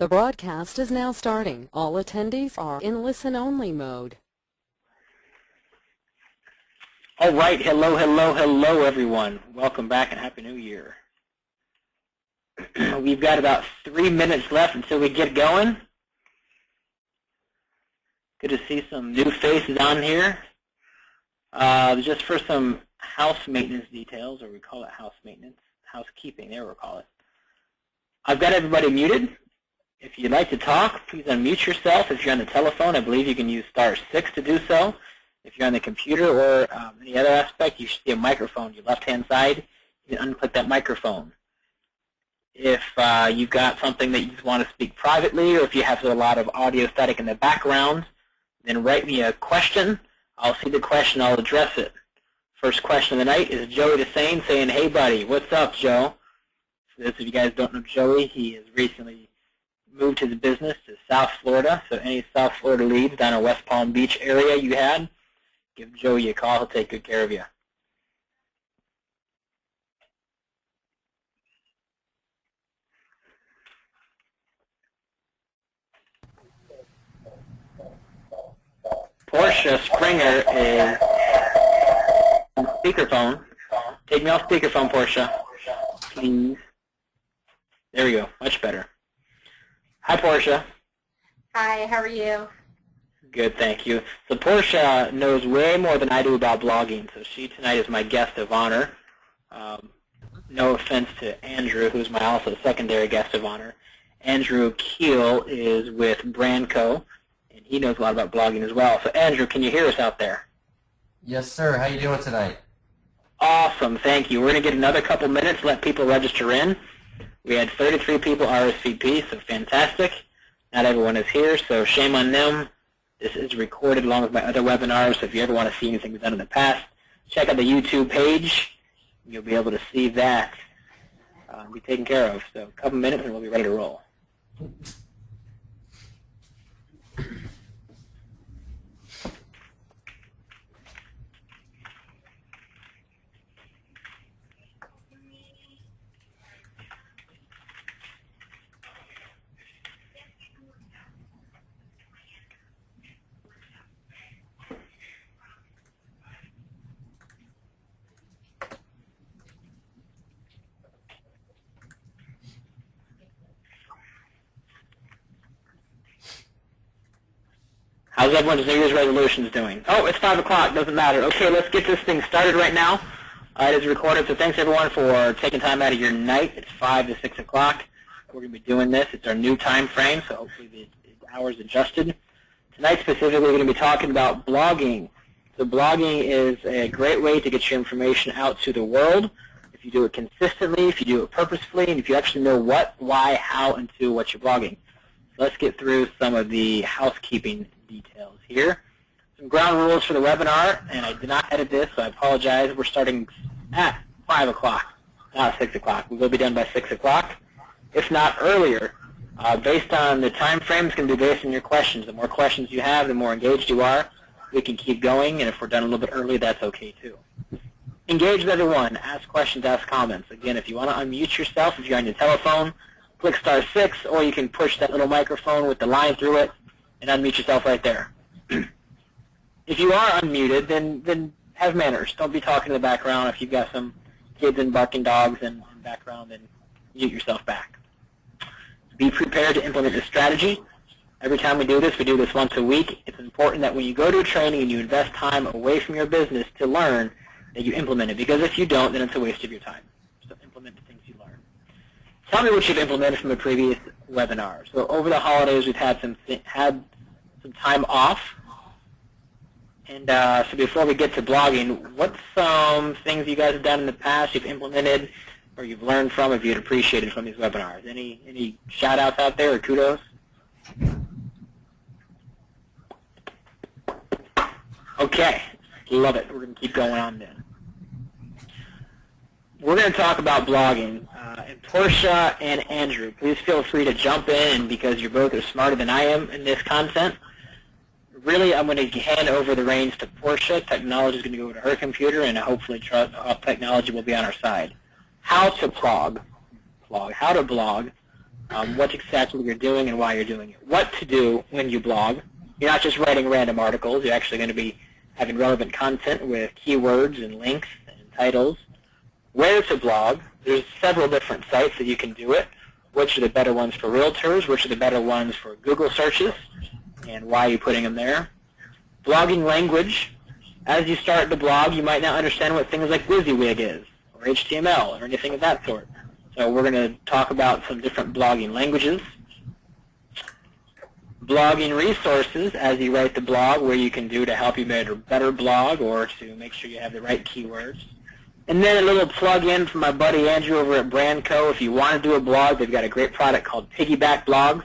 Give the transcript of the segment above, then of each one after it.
The broadcast is now starting. All attendees are in listen-only mode. All right, hello, everyone. Welcome back and Happy New Year. We've got about 3 minutes left until we get going. Good to see some new faces on here. Just for some house maintenance details, or we call it house maintenance, housekeeping, there we'll call it. I've got everybody muted. If you'd like to talk, please unmute yourself. If you're on the telephone, I believe you can use *6 to do so. If you're on the computer or any other aspect, you should see a microphone on your left-hand side. You can unclick that microphone. If you've got something that you just want to speak privately, or if you have a lot of audio static in the background, then write me a question. I'll see the question. I'll address it. First question of the night is Joey DeSane saying, "Hey, buddy, what's up, Joe?" For those of you guys who don't know Joey, he has recently moved his business to South Florida, so any South Florida leads down in West Palm Beach area you had, give Joey a call. He'll take good care of you. Portia Springer is on speakerphone. Take me off speakerphone, Portia, please. There we go. Much better. Hi, Portia. Hi, how are you? Good, thank you. So Portia knows way more than I do about blogging, so she tonight is my guest of honor. No offense to Andrew, who's my also secondary guest of honor. Andrew Keel is with Brandco, and he knows a lot about blogging as well. So Andrew, can you hear us out there? Yes, sir. How you doing tonight? Awesome, thank you. We're going to get another couple minutes, let people register in. We had 33 people RSVP, so fantastic. Not everyone is here, so shame on them. This is recorded along with my other webinars, so if you ever want to see anything we've done in the past, check out the YouTube page. You'll be able to see that be taken care of. So a couple minutes and we'll be ready to roll. How's everyone's New Year's resolutions doing? Oh, it's 5 o'clock. Doesn't matter. Okay, let's get this thing started right now. It is recorded, so thanks everyone for taking time out of your night. It's 5 to 6 o'clock. We're going to be doing this. It's our new time frame, so hopefully the hour's adjusted. Tonight specifically, we're going to be talking about blogging. So blogging is a great way to get your information out to the world. If you do it consistently, if you do it purposefully, and if you actually know what, why, how, and to what you're blogging. So let's get through some of the housekeeping details here. Some ground rules for the webinar, and I did not edit this, so I apologize. We're starting at 5 o'clock, not 6 o'clock. We will be done by 6 o'clock, if not earlier. Based on the time frame, it's going to be based on your questions. The more questions you have, the more engaged you are. We can keep going, and if we're done a little bit early, that's okay too. Engage with everyone. Ask questions, ask comments. Again, if you want to unmute yourself, if you're on your telephone, click *6, or you can push that little microphone with the line through it and unmute yourself right there. If you are unmuted, then have manners. Don't be talking in the background. If you've got some kids and barking dogs in the background, then mute yourself back. Be prepared to implement this strategy. Every time we do this once a week. It's important that when you go to a training and you invest time away from your business to learn, that you implement it. Because if you don't, then it's a waste of your time. So implement the things you learn. Tell me what you've implemented from a previous webinar. So over the holidays, we've had some time off. And so before we get to blogging, what's some things you guys have done in the past you've implemented or you've learned from, if you'd appreciated from these webinars? Any shout-outs out there or kudos? Okay, love it. We're going to keep going on then. We're going to talk about blogging. And Portia and Andrew, please feel free to jump in because you both are smarter than I am in this content. Really, I'm going to hand over the reins to Portia. Technology is going to go to her computer, and hopefully technology will be on our side. How to blog, what exactly you're doing and why you're doing it, what to do when you blog. You're not just writing random articles. You're actually going to be having relevant content with keywords and links and titles. Where to blog. There's several different sites that you can do it. Which are the better ones for realtors? Which are the better ones for Google searches? And why are you putting them there? Blogging language. As you start to blog, you might not understand what things like WYSIWYG is, or HTML, or anything of that sort. So we're going to talk about some different blogging languages. Blogging resources, as you write the blog, where you can do to help you better blog or to make sure you have the right keywords. And then a little plug-in from my buddy Andrew over at Brandco. If you want to do a blog, they've got a great product called Piggyback Blogs.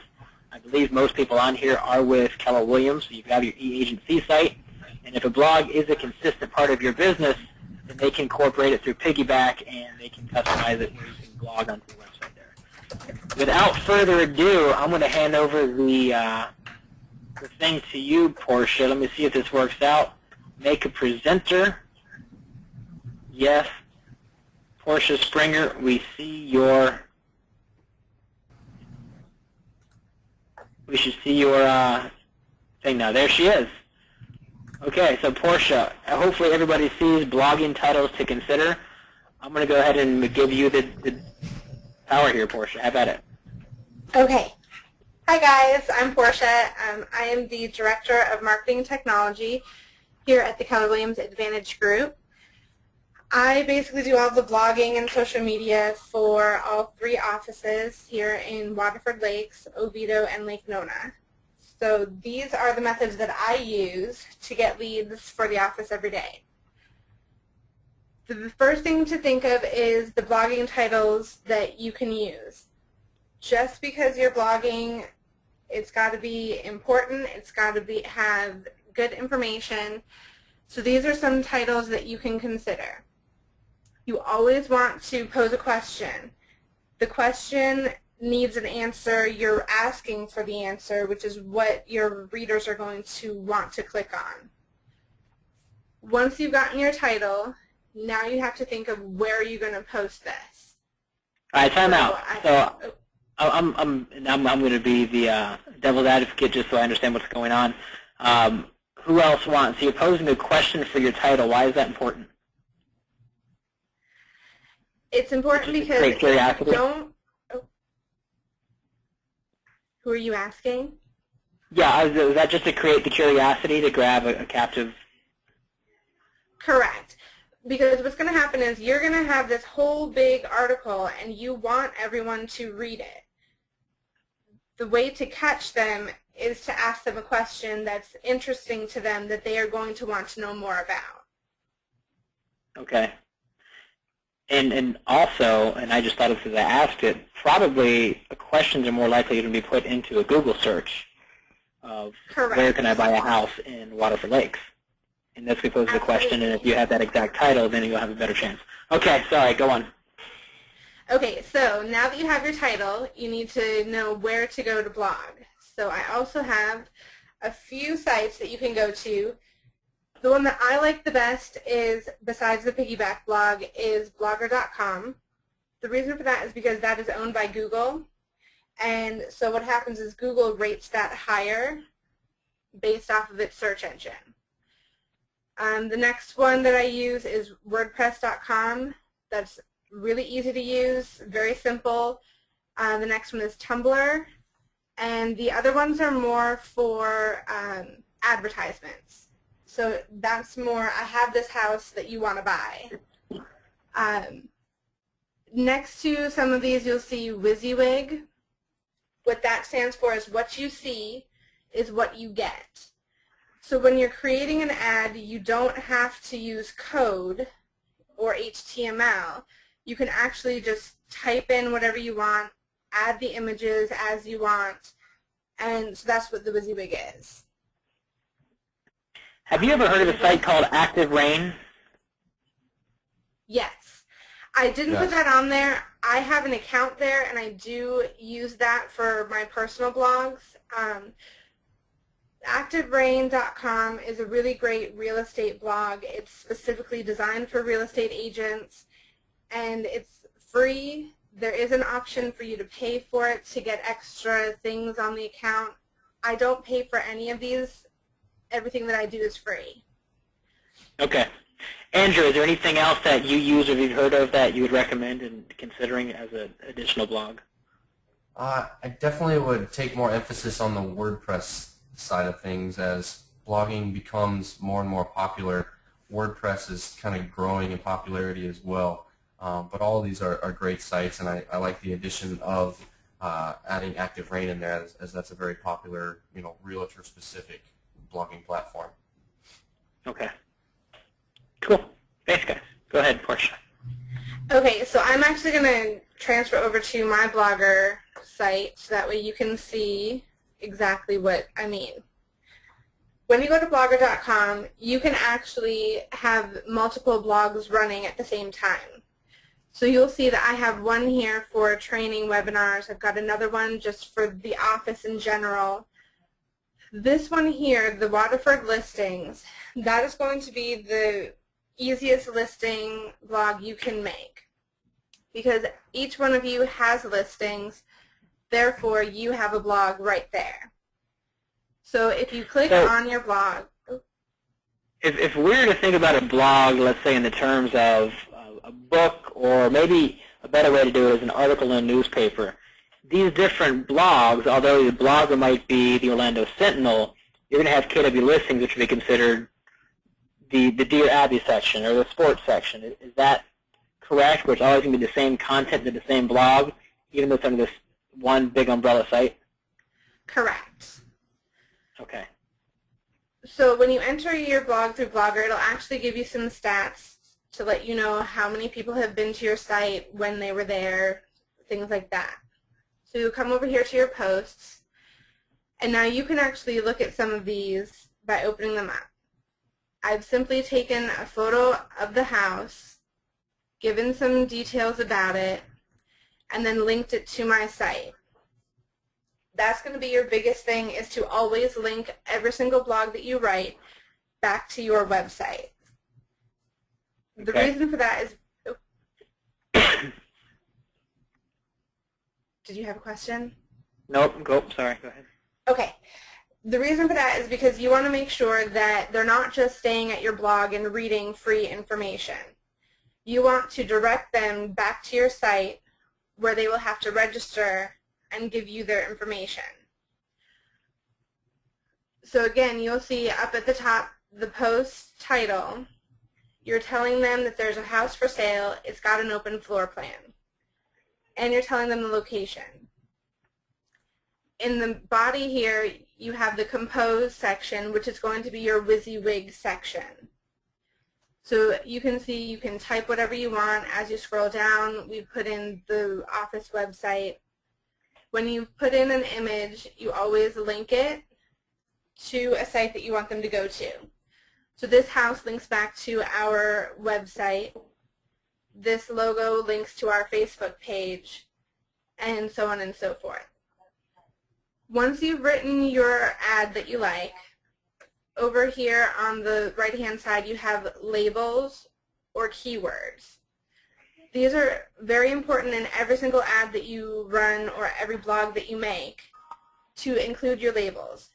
I believe most people on here are with Keller Williams, so you have your e-agency site. And if a blog is a consistent part of your business, then they can incorporate it through Piggyback, and they can customize it where you can blog onto the website there. Without further ado, I'm going to hand over the thing to you, Portia. Let me see if this works out. Make a presenter. Yes. Portia Springer, we see your... We should see your thing now. There she is. Okay, so Portia, hopefully everybody sees blogging titles to consider. I'm going to go ahead and give you the power here, Portia. How about it? Okay. Hi, guys. I'm Portia. I am the Director of Marketing Technology here at the Keller Williams Advantage Group. I basically do all the blogging and social media for all 3 offices here in Waterford Lakes, Oviedo, and Lake Nona. So these are the methods that I use to get leads for the office every day. The first thing to think of is the blogging titles that you can use. Just because you're blogging, it's got to be important, it's got to have good information. So these are some titles that you can consider. You always want to pose a question. The question needs an answer. You're asking for the answer, which is what your readers are going to want to click on. Once you've gotten your title, now you have to think of where you're going to post this. All right, time out. So I'm going to be the devil's advocate just so I understand what's going on. Who else wants? So you're posing a question for your title. Why is that important? It's important because if you don't... Oh. Who are you asking? Yeah, is that just to create the curiosity to grab a captive? Correct. Because what's going to happen is you're going to have this whole big article and you want everyone to read it. The way to catch them is to ask them a question that's interesting to them that they are going to want to know more about. Okay. And also, and I just thought of it as I asked it, probably questions are more likely to be put into a Google search of Correct. Where can I buy a house in Waterford Lakes? And that's because of the question, and if you have that exact title, then you'll have a better chance. Okay, sorry, go on. Okay, so now that you have your title, you need to know where to go to blog. So I also have a few sites that you can go to. The one that I like the best is, besides the Piggyback blog, is blogger.com. The reason for that is because that is owned by Google. And so what happens is Google rates that higher based off of its search engine. The next one that I use is wordpress.com. That's really easy to use, very simple. The next one is Tumblr. And the other ones are more for advertisements. So that's more, I have this house that you want to buy. Next to some of these, you'll see WYSIWYG. What that stands for is what you see is what you get. So when you're creating an ad, you don't have to use code or HTML. You can actually just type in whatever you want, add the images as you want, and so that's what the WYSIWYG is. Have you ever heard of a site called Active Rain? Yes. I didn't put that on there. I have an account there, and I do use that for my personal blogs. ActiveRain.com is a really great real estate blog. It's specifically designed for real estate agents, and it's free There is an option for you to pay for it to get extra things on the account. I don't pay for any of these. Everything that I do is free. Okay. Andrew, is there anything else that you use or you've heard of that you would recommend in considering as an additional blog? I definitely would take more emphasis on the WordPress side of things. As blogging becomes more and more popular, WordPress is kind of growing in popularity as well. But all of these are great sites, and I like the addition of adding Active Rain in there, as that's a very popular, realtor-specific blogging platform. Okay. Cool. Thanks, guys. Go ahead, Portia. Okay, so I'm actually going to transfer over to my Blogger site so that way you can see exactly what I mean. When you go to blogger.com, you can actually have multiple blogs running at the same time. So you'll see that I have one here for training webinars. I've got another one just for the office in general. This one here, the Waterford listings, that is going to be the easiest listing blog you can make, because each one of you has listings, therefore you have a blog right there. So if you click on your blog. If we were to think about a blog, let's say in the terms of a book, or maybe a better way to do it is an article in a newspaper, these different blogs, although the blogger might be the Orlando Sentinel, you're going to have KW listings, which would be considered the Dear Abby section or the sports section. Is that correct, where it's always going to be the same content to the same blog, even though it's under this one big umbrella site? Correct. Okay. So when you enter your blog through Blogger, it'll actually give you some stats to let you know how many people have been to your site, when they were there, things like that. So you'll come over here to your posts, and now you can actually look at some of these by opening them up. I've simply taken a photo of the house, given some details about it, and then linked it to my site. That's going to be your biggest thing, is to always link every single blog that you write back to your website. The reason for that is... Did you have a question? Nope. Go. Sorry. Go ahead. Okay. The reason for that is because you want to make sure that they're not just staying at your blog and reading free information. You want to direct them back to your site where they will have to register and give you their information. So again, you'll see up at the top the post title. You're telling them that there's a house for sale, it's got an open floor plan, and you're telling them the location. In the body here, you have the compose section, which is going to be your WYSIWYG section. So you can see you can type whatever you want. As you scroll down, we put in the office website. When you put in an image, you always link it to a site that you want them to go to. So this house links back to our website. This logo links to our Facebook page, and so on and so forth. Once you've written your ad that you like, over here on the right-hand side you have labels or keywords. These are very important in every single ad that you run or every blog that you make, to include your labels.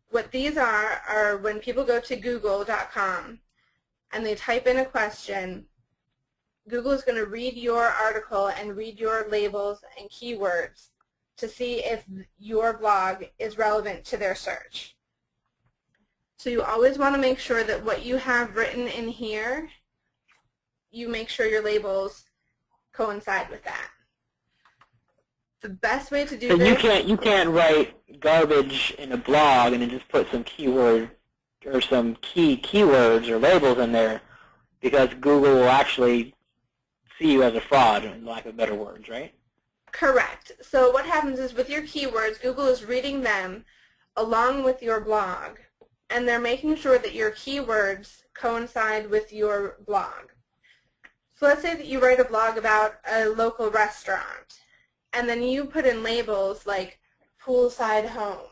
What these are when people go to google.com and they type in a question, Google is going to read your article and read your labels and keywords to see if your blog is relevant to their search. So you always want to make sure that what you have written in here, you make sure your labels coincide with that. The best way to do So this... you can't write garbage in a blog and then just put some keyword or some keywords or labels in there, because Google will actually see you as a fraud, in lack of better words, right? Correct. So what happens is with your keywords, Google is reading them along with your blog, and they're making sure that your keywords coincide with your blog. So let's say that you write a blog about a local restaurant, and then you put in labels like poolside home.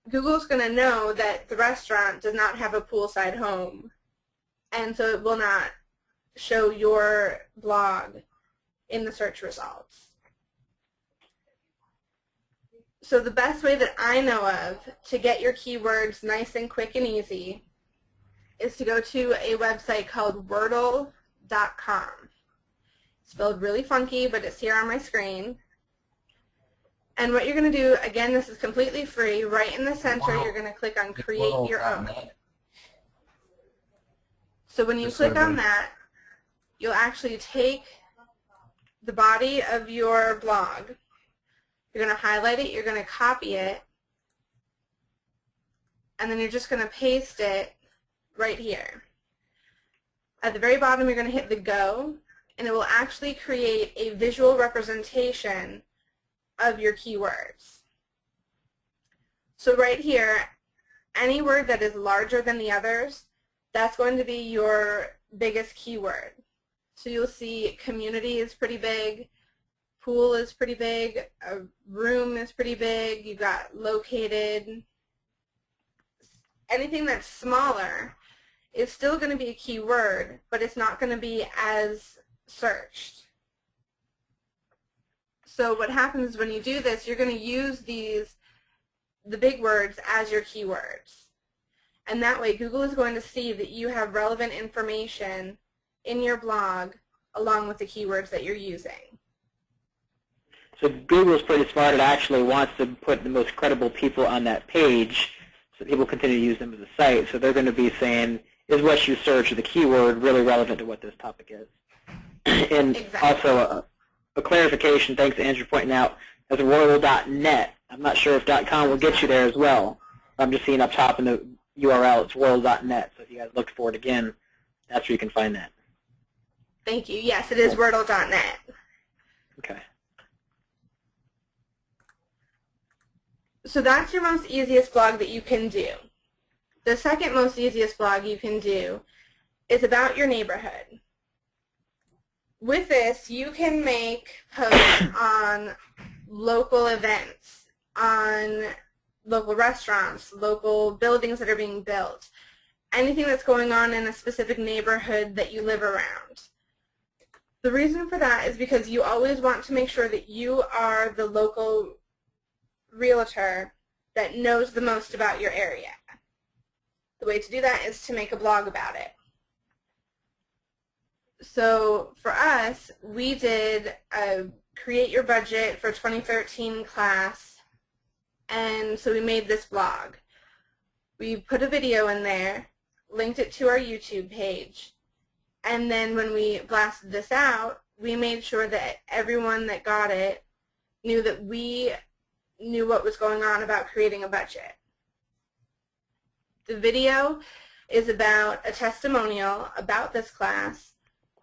Google's going to know that the restaurant does not have a poolside home, and so it will not show your blog in the search results. So the best way that I know of to get your keywords nice and quick and easy is to go to a website called Wordle.com. Spelled really funky, but it's here on my screen. And what you're going to do, again, this is completely free. Right in the center, you're going to click on Create Your Own. So when you click on that, you'll actually take the body of your blog. You're going to highlight it, you're going to copy it, and then you're just going to paste it right here. At the very bottom, you're going to hit the Go, and it will actually create a visual representation of your keywords. So right here, any word that is larger than the others, that's going to be your biggest keyword. So you'll see community is pretty big, pool is pretty big, a room is pretty big, you've got located. Anything that's smaller is still going to be a keyword, but it's not going to be as searched. So what happens when you do this, you're going to use the big words as your keywords. And that way Google is going to see that you have relevant information in your blog along with the keywords that you're using. So Google's pretty smart. It actually wants to put the most credible people on that page so people continue to use them as a site. So they're going to be saying, is what you search, the keyword, really relevant to what this topic is? And exactly. Also a clarification, thanks Andrew for pointing out, that's Wordle.net. I'm not sure if .com will get you there as well. I'm just seeing up top in the URL, it's Wordle.net. So if you guys look for it again, that's where you can find that. Thank you. Yes, it is Wordle.net. Okay. So that's your most easiest blog that you can do. The second most easiest blog you can do is about your neighborhood. With this, you can make posts on local events, on local restaurants, local buildings that are being built, anything that's going on in a specific neighborhood that you live around. The reason for that is because you always want to make sure that you are the local realtor that knows the most about your area. The way to do that is to make a blog about it. So for us, we did a Create Your Budget for 2013 class, and so we made this blog. We put a video in there, linked it to our YouTube page, and then when we blasted this out, we made sure that everyone that got it knew that we knew what was going on about creating a budget. The video is about a testimonial about this class,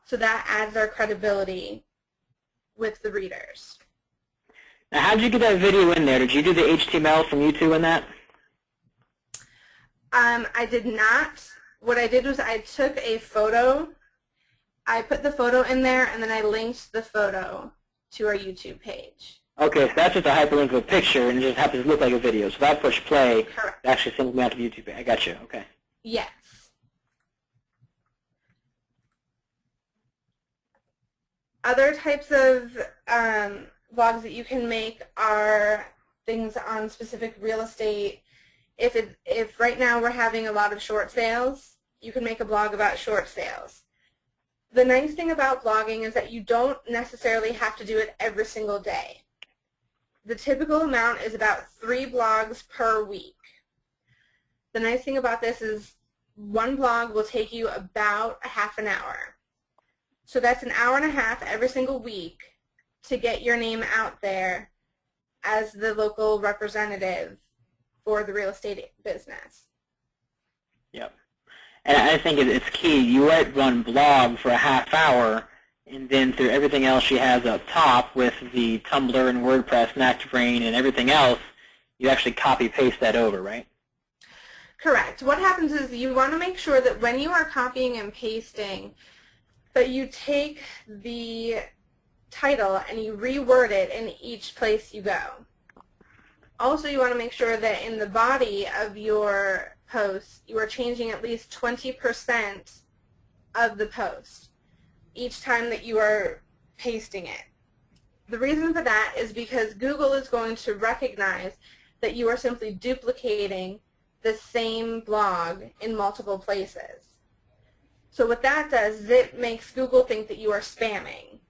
so that adds our credibility with the readers. Now, how did you get that video in there? Did you do the HTML from YouTube in that? I did not. What I did was I took a photo, I put the photo in there, and then I linked the photo to our YouTube page. Okay, so that's just a hyperlink of a picture, and it just happens to look like a video. So if I push play, Correct. it actually sends me out to YouTube. I got you. Okay. Yes. Other types of blogs that you can make are things on specific real estate. If right now we're having a lot of short sales, you can make a blog about short sales. The nice thing about blogging is that you don't necessarily have to do it every single day. The typical amount is about 3 blogs per week. The nice thing about this is one blog will take you about a half an hour. So that's an hour and a half every single week to get your name out there as the local representative for the real estate business. Yep. And I think it's key. You write one blog for a half hour, and then through everything else she has up top with the Tumblr and WordPress and ActiveRain and everything else, you actually copy-paste that over, right? Correct. What happens is you want to make sure that when you are copying and pasting, that you take the title and you reword it in each place you go. Also, you want to make sure that in the body of your post, you are changing at least 20% of the post each time that you are pasting it. The reason for that is because Google is going to recognize that you are simply duplicating the same blog in multiple places. So what that does is it makes Google think that you are spamming.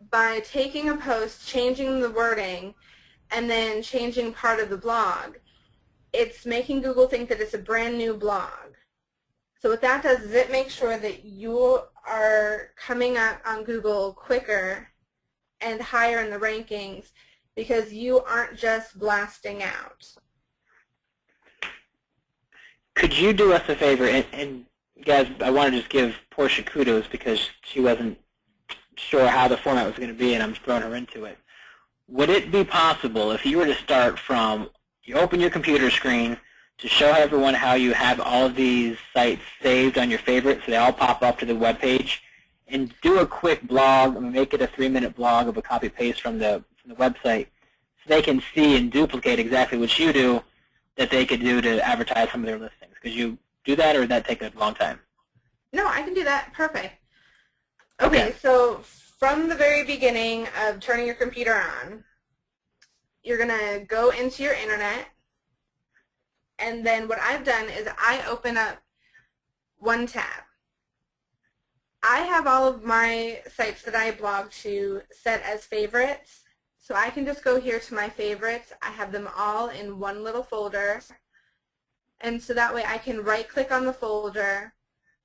By taking a post, changing the wording, and then changing part of the blog, it's making Google think that it's a brand new blog. So what that does is it makes sure that you are coming up on Google quicker and higher in the rankings because you aren't just blasting out. Could you do us a favor, and guys, I want to just give Portia kudos because she wasn't sure how the format was going to be, and I'm throwing her into it. Would it be possible if you were to start from, you open your computer screen to show everyone how you have all of these sites saved on your favorites so they all pop up to the web page, and do a quick blog, make it a 3-minute blog of a copy-paste from the website so they can see and duplicate exactly what you do that they could do to advertise some of their listings. Could you do that, or would that take a long time? No, I can do that. Perfect. Okay, so from the very beginning of turning your computer on, you're going to go into your internet, and then what I've done is I open up one tab. I have all of my sites that I blog to set as favorites, so I can just go here to my favorites. I have them all in one little folder, and so that way I can right-click on the folder,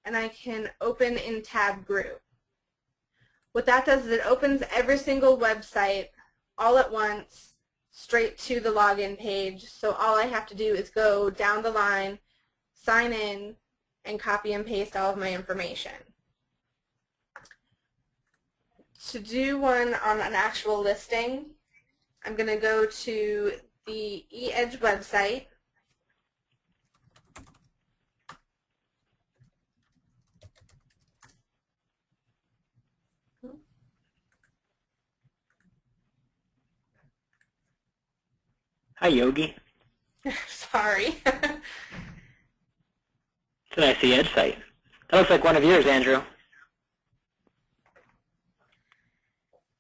and I can open in tab group. What that does is it opens every single website all at once, straight to the login page, so all I have to do is go down the line, sign in, and copy and paste all of my information. To do one on an actual listing, I'm going to go to the eEdge website. Hi, Yogi. Sorry. It's a nice eEdge site. That looks like one of yours, Andrew.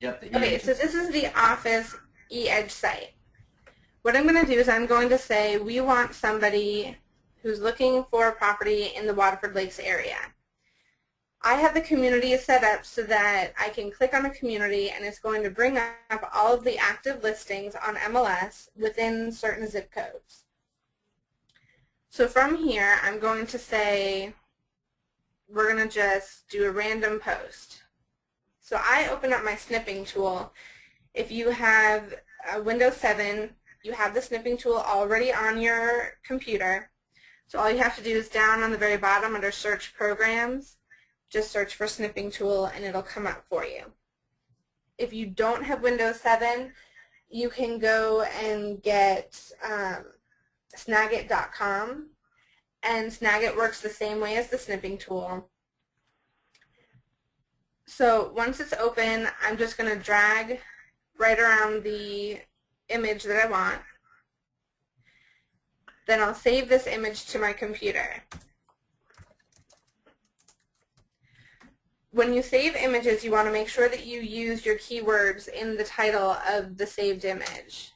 Yep. Okay, so this is the office eEdge site. What I'm going to do is I'm going to say we want somebody who's looking for a property in the Waterford Lakes area. I have the community set up so that I can click on a community and it's going to bring up all of the active listings on MLS within certain zip codes. So from here, I'm going to say we're going to just do a random post. So I open up my snipping tool. If you have Windows 7, you have the snipping tool already on your computer. So all you have to do is down on the very bottom under Search Programs, just search for snipping tool and it'll come up for you. If you don't have Windows 7, you can go and get Snagit.com, and Snagit works the same way as the snipping tool. So once it's open, I'm just going to drag right around the image that I want. Then I'll save this image to my computer. When you save images, you want to make sure that you use your keywords in the title of the saved image.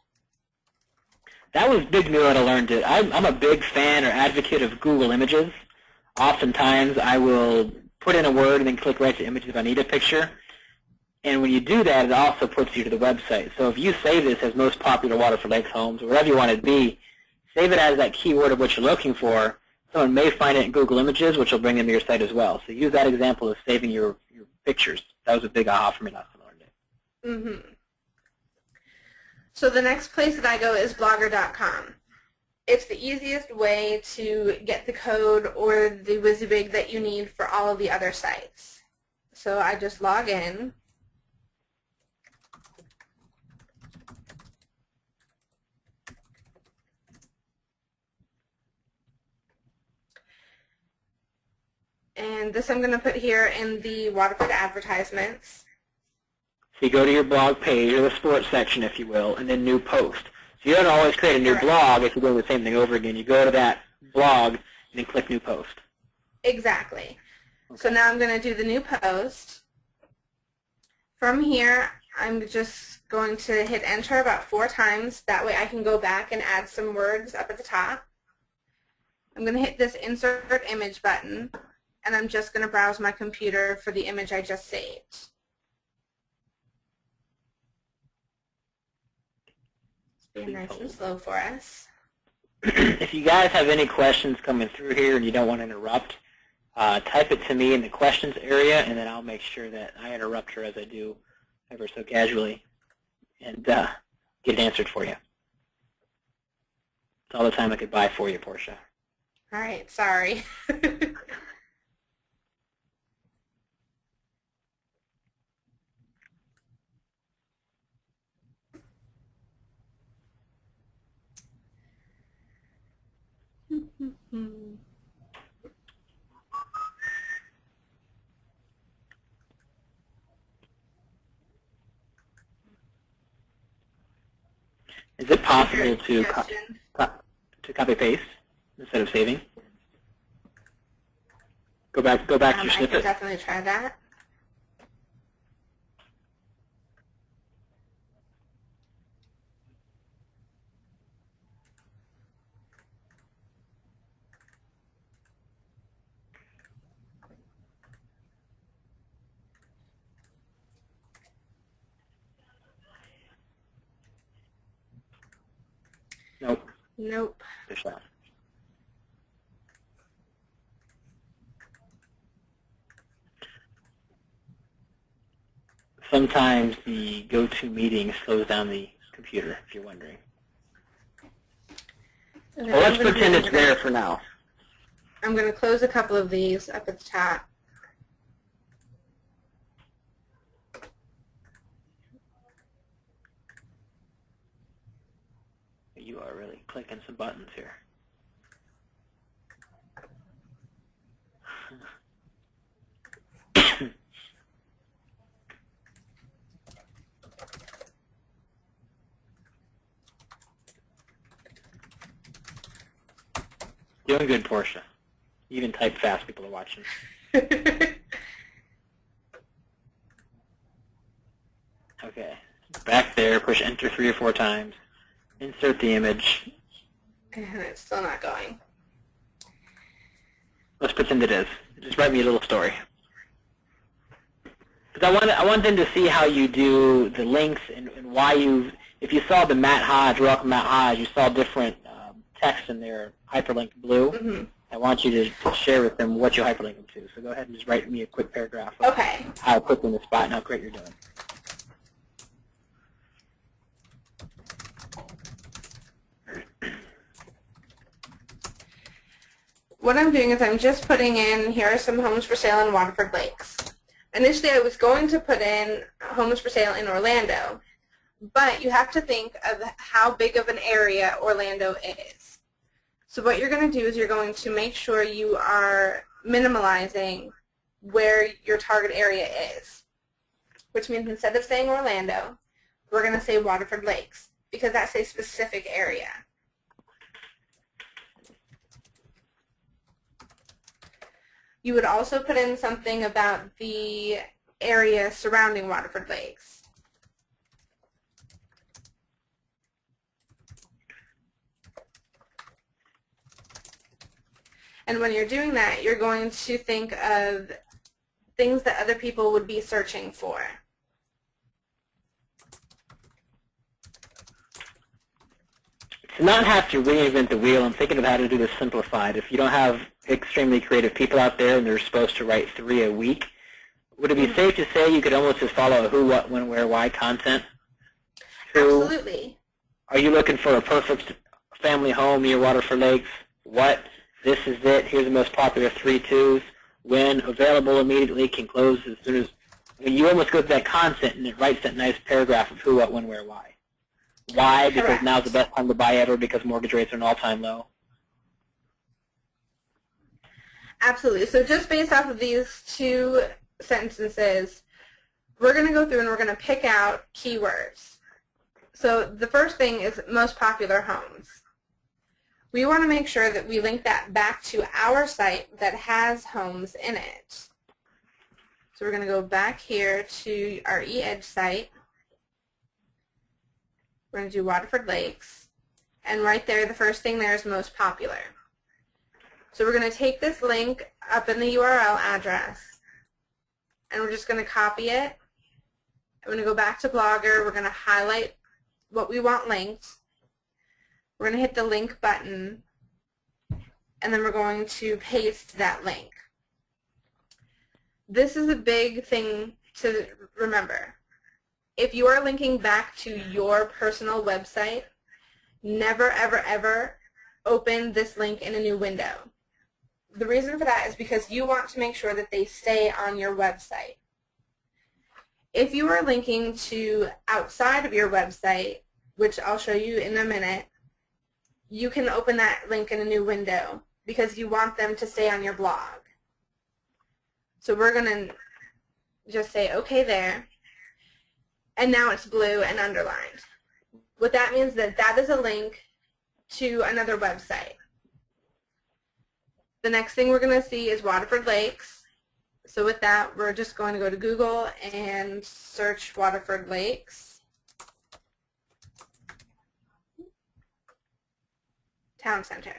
That was big new when I learned it. I'm a big fan or advocate of Google Images. Oftentimes I will put in a word and then click right to images if I need a picture. And when you do that, it also puts you to the website. So if you save this as most popular Waterford Lakes homes, or whatever you want it to be, save it as that keyword of what you're looking for. Someone may find it in Google Images, which will bring them to your site as well. So use that example of saving your pictures. That was a big aha for me last time I learned it. So the next place that I go is blogger.com. It's the easiest way to get the code or the WYSIWYG that you need for all of the other sites. So I just log in. And this I'm going to put here in the Waterford advertisements. So you go to your blog page, or the sports section, if you will, and then new post. So you don't always create a new blog if you're doing the same thing over again. You go to that blog and then click new post. Exactly. Okay. So now I'm going to do the new post. From here, I'm just going to hit enter about 4 times. That way I can go back and add some words up at the top. I'm going to hit this insert image button, and I'm just going to browse my computer for the image I just saved. It's being nice and slow for us. If you guys have any questions coming through here and you don't want to interrupt, type it to me in the questions area, and then I'll make sure that I interrupt her as I do ever so casually and get it answered for you. It's all the time I could buy for you, Portia. All right, sorry. Is it possible to copy paste instead of saving? Go back to your I snippet. can definitely try that. Nope. Nope. There's that. Sometimes the GoToMeeting slows down the computer, if you're wondering. Okay, Well, let's pretend it's there for now. I'm going to close a couple of these up at the top. You are really clicking some buttons here. Doing good, Portia. You even type fast, people are watching. Okay. Back there, push enter 3 or 4 times. Insert the image. And it's still not going. Let's pretend it is. Just write me a little story. Because I want them to see how you do the links and why you, if you saw the Matt Hodge, Welcome Matt Hodge, you saw different text in there, hyperlinked blue. Mm-hmm. I want you to share with them what you hyperlink them to. So go ahead and just write me a quick paragraph of Okay. how I put them in the spot and how great you're doing. What I'm doing is I'm just putting in, here are some homes for sale in Waterford Lakes. Initially I was going to put in homes for sale in Orlando, but you have to think of how big of an area Orlando is. So what you're going to do is you're going to make sure you are minimalizing where your target area is, which means instead of saying Orlando, we're going to say Waterford Lakes, because that's a specific area. You would also put in something about the area surrounding Waterford Lakes. And when you're doing that, you're going to think of things that other people would be searching for. To not have to reinvent the wheel, I'm thinking of how to do this simplified. If you don't have extremely creative people out there and they're supposed to write 3 a week, would it be safe to say you could almost just follow a who, what, when, where, why content? Absolutely. Are you looking for a perfect family home near Waterford Lakes? What? This is it. Here's the most popular 3-2s. When available immediately, can close as soon as. I mean, you almost go through that content and it writes that nice paragraph of who, what, when, where, why. Why? Because Correct. now's the best time to buy ever because mortgage rates are an all-time low. Absolutely. So just based off of these 2 sentences, we're going to go through and we're going to pick out keywords. So the first thing is most popular homes. We want to make sure that we link that back to our site that has homes in it. So we're going to go back here to our eEdge site. We're going to do Waterford Lakes. And right there, the first thing there is most popular. So we're going to take this link up in the URL address, and we're just going to copy it. I'm going to go back to Blogger. We're going to highlight what we want linked. We're going to hit the link button, and then we're going to paste that link. This is a big thing to remember. If you are linking back to your personal website, never, ever, ever open this link in a new window. The reason for that is because you want to make sure that they stay on your website. If you are linking to outside of your website, which I'll show you in a minute, you can open that link in a new window because you want them to stay on your blog. So we're going to just say OK there, and now it's blue and underlined. What that means is that that is a link to another website. The next thing we're going to see is Waterford Lakes. So with that, we're just going to go to Google and search Waterford Lakes. Town Center,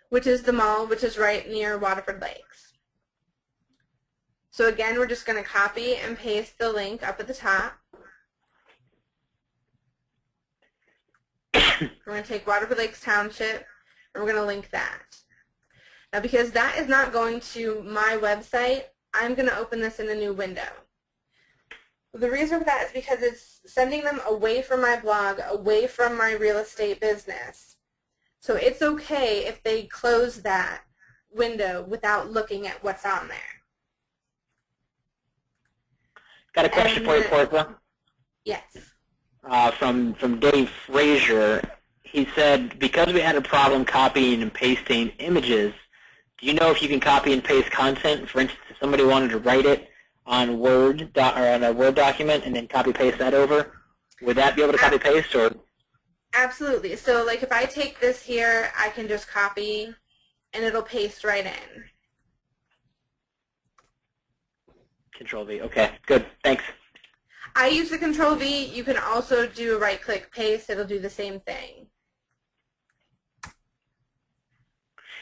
which is the mall, which is right near Waterford Lakes. So again, we're just going to copy and paste the link up at the top. We're going to take Waterford Lakes Township, and we're going to link that. Now, because that is not going to my website, I'm going to open this in a new window. The reason for that is because it's sending them away from my blog, away from my real estate business. So it's okay if they close that window without looking at what's on there. Got a question for you, Portia. Yes. From Dave Frazier. He said, because we had a problem copying and pasting images, do you know if you can copy and paste content? For instance, if somebody wanted to write it on Word or on a Word document and then copy paste that over, would that be able to copy paste? Or? Absolutely. So like if I take this here, I can just copy and it'll paste right in. Control V. Okay, good. Thanks. I use the Control V. You can also do a right-click paste. It'll do the same thing.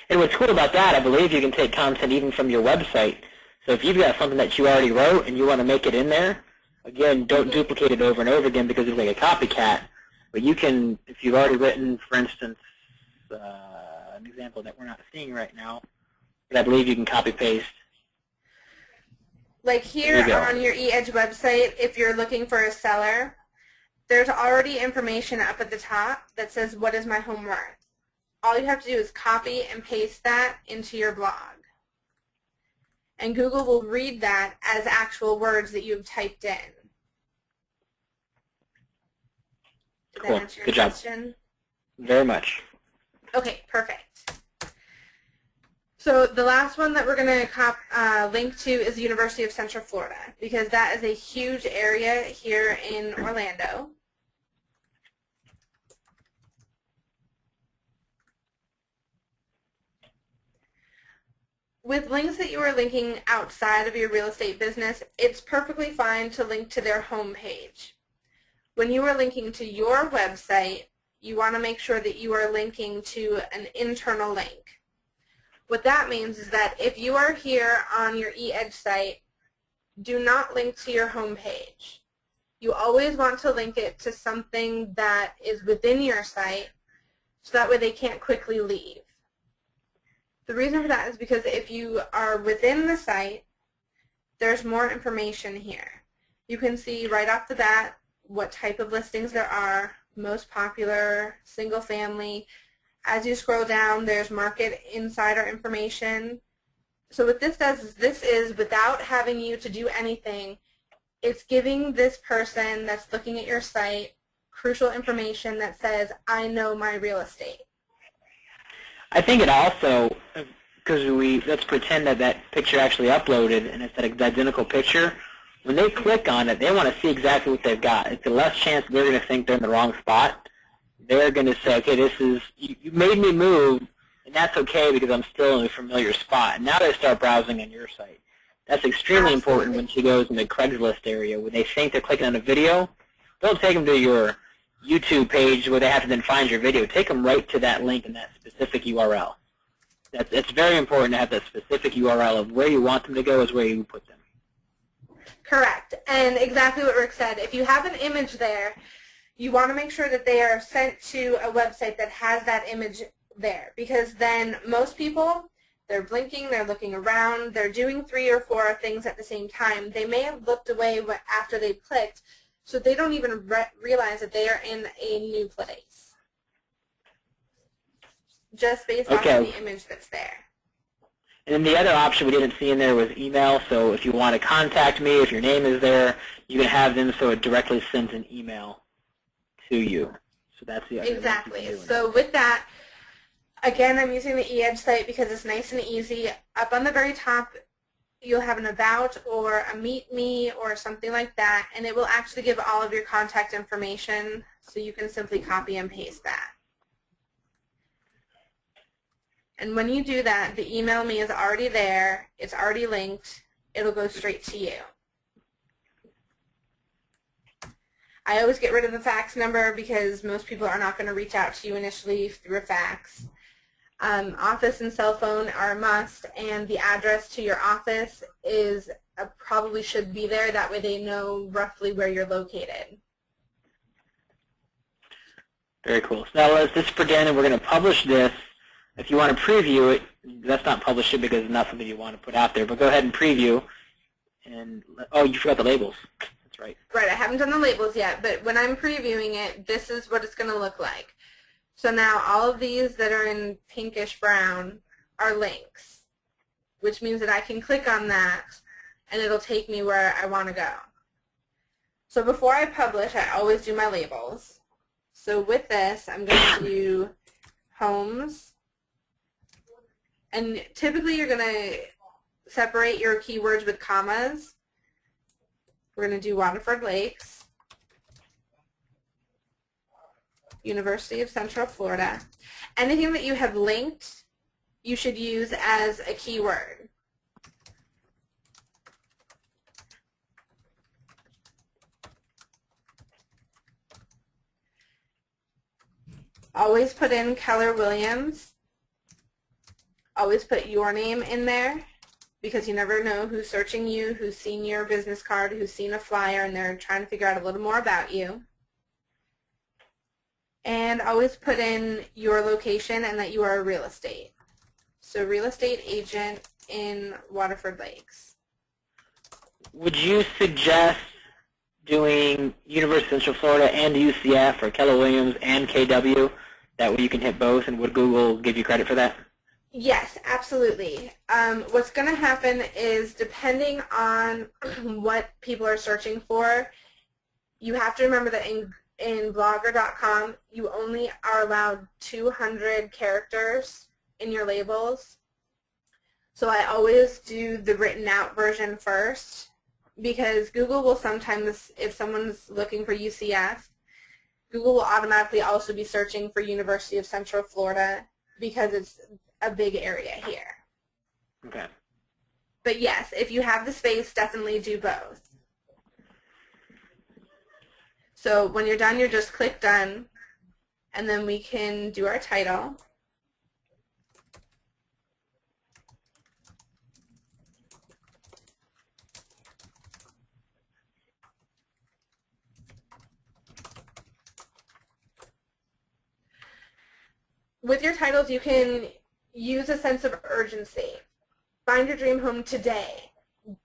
And what's cool about that, I believe you can take content even from your website. So if you've got something that you already wrote and you want to make it in there, again, don't duplicate it over and over again because it's like a copycat. But you can, if you've already written, for instance, an example that we're not seeing right now, but I believe you can copy-paste. Like here on your eEdge website, if you're looking for a seller, there's already information up at the top that says, what is my home worth? All you have to do is copy and paste that into your blog. And Google will read that as actual words that you've typed in. Did Cool. that answer your Good job. question? Very much. Okay, perfect. So the last one that we're going to link to is the University of Central Florida, because that is a huge area here in Orlando. With links that you are linking outside of your real estate business, it's perfectly fine to link to their homepage. When you are linking to your website, you want to make sure that you are linking to an internal link. What that means is that if you are here on your eEdge site, do not link to your homepage. You always want to link it to something that is within your site so that way they can't quickly leave. The reason for that is because if you are within the site, there's more information here. You can see right off the bat what type of listings there are, most popular, single family. As you scroll down, there's market insider information. So what this does is this is, without having you to do anything, it's giving this person that's looking at your site crucial information that says, I know my real estate. I think it also, because let's pretend that that picture actually uploaded and it's an identical picture. When they click on it, they want to see exactly what they've got. It's the less chance they're going to think they're in the wrong spot. They're going to say, okay, this is, you made me move, and that's okay because I'm still in a familiar spot. And now they start browsing on your site. That's extremely important when she goes in the Craigslist area where they think they're clicking on a video. Don't take them to your YouTube page where they have to then find your video. Take them right to that link in that specific URL. It's very important to have that specific URL of where you want them to go is where you put them. Correct. And exactly what Rick said. If you have an image there, you want to make sure that they are sent to a website that has that image there, because then most people, they're blinking, they're looking around, they're doing 3 or 4 things at the same time. They may have looked away after they've clicked, so they don't even realize that they are in a new place, just based off of the image that's there. And then the other option we didn't see in there was email. So if you want to contact me, if your name is there, you can have them so it directly sends an email to you. So that's the other Exactly. So with that, again, I'm using the eEdge site because it's nice and easy. Up on the very top, you'll have an about or a meet me or something like that, and it will actually give all of your contact information, so you can simply copy and paste that. And when you do that, the email me is already there, it's already linked, it'll go straight to you. I always get rid of the fax number because most people are not going to reach out to you initially through a fax. Office and cell phone are a must, and the address to your office is probably should be there. That way they know roughly where you're located. Very cool. So now this is for Dan, and we're going to publish this. If you want to preview it, let's not publish it because it's not something you want to put out there, but go ahead and preview. And oh, you forgot the labels. That's right. Right, I haven't done the labels yet, but when I'm previewing it, this is what it's going to look like. So now all of these that are in pinkish brown are links, which means that I can click on that and it'll take me where I want to go. So before I publish, I always do my labels. So with this, I'm going to do homes. And typically you're going to separate your keywords with commas. We're going to do Waterford Lakes, University of Central Florida. Anything that you have linked, you should use as a keyword. Always put in Keller Williams. Always put your name in there, because you never know who's searching you, who's seen your business card, who's seen a flyer, and they're trying to figure out a little more about you. And always put in your location and that you are a real estate. So real estate agent in Waterford Lakes. Would you suggest doing University of Central Florida and UCF or Keller Williams and KW? That way you can hit both, and would Google give you credit for that? Yes, absolutely. What's going to happen is, depending on what people are searching for, you have to remember that in blogger.com, you only are allowed 200 characters in your labels. So I always do the written out version first, because Google will sometimes, if someone's looking for UCF, Google will automatically also be searching for University of Central Florida, because it's a big area here. Okay. But yes, if you have the space, definitely do both. So when you're done, you just click done, and then we can do our title. With your titles, you can use a sense of urgency. Find your dream home today.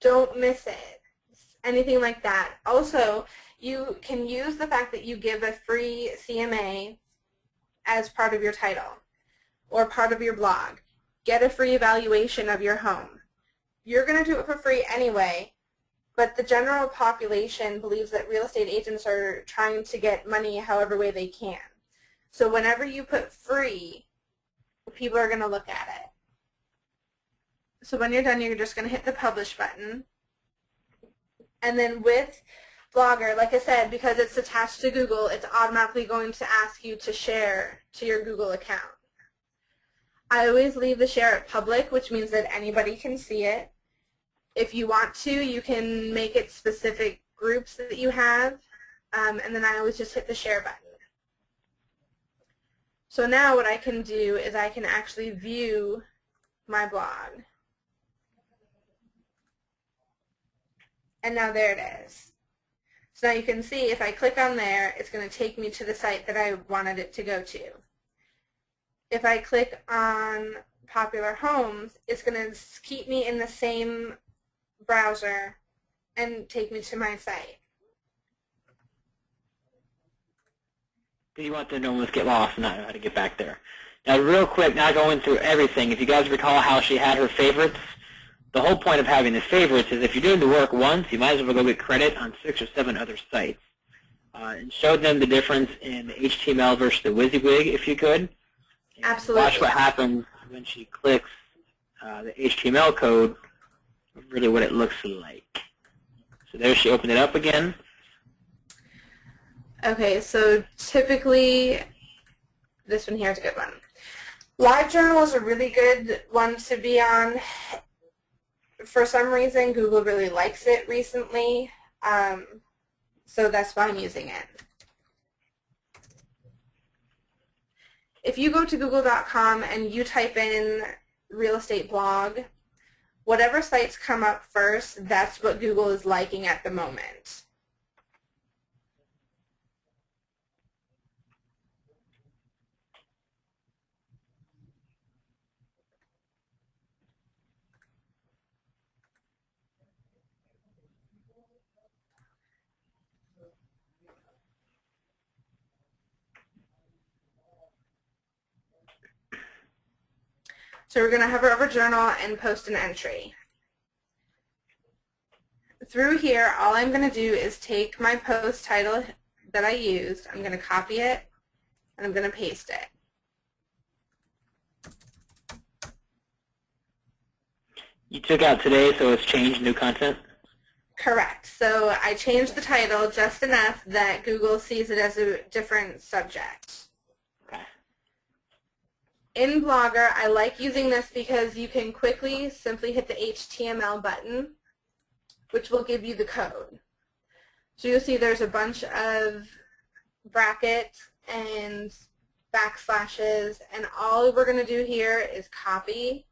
Don't miss it. Anything like that. Also, you can use the fact that you give a free CMA as part of your title or part of your blog. Get a free evaluation of your home. You're going to do it for free anyway, but the general population believes that real estate agents are trying to get money however way they can. So whenever you put free, people are going to look at it. So when you're done, you're just going to hit the publish button. And then with Blogger, like I said, because it's attached to Google, it's automatically going to ask you to share to your Google account. I always leave the share at public, which means that anybody can see it. If you want to, you can make it specific groups that you have, and then I always just hit the share button. So now what I can do is I can actually view my blog. And now there it is. So now you can see if I click on there, it's going to take me to the site that I wanted it to go to. If I click on popular homes, it's going to keep me in the same browser and take me to my site. You want them to almost get lost and not know how to get back there. Now, real quick, not going through everything, if you guys recall how she had her favorites, the whole point of having the favorites is if you're doing the work once, you might as well go get credit on 6 or 7 other sites. And showed them the difference in the HTML versus the WYSIWYG, if you could. And absolutely. Watch what happens when she clicks the HTML code, really what it looks like. So there she opened it up again. Okay, so typically, this one here is a good one. LiveJournal is a really good one to be on. For some reason, Google really likes it recently, so that's why I'm using it. If you go to google.com and you type in real estate blog, whatever sites come up first, that's what Google is liking at the moment. So we're going to hover over journal and post an entry. Through here, all I'm going to do is take my post title that I used, I'm going to copy it, and I'm going to paste it. You took out today, so it's changed new content? Correct. So I changed the title just enough that Google sees it as a different subject. In Blogger, I like using this because you can quickly simply hit the HTML button, which will give you the code. So you'll see there's a bunch of brackets and backslashes, and all we're going to do here is copy,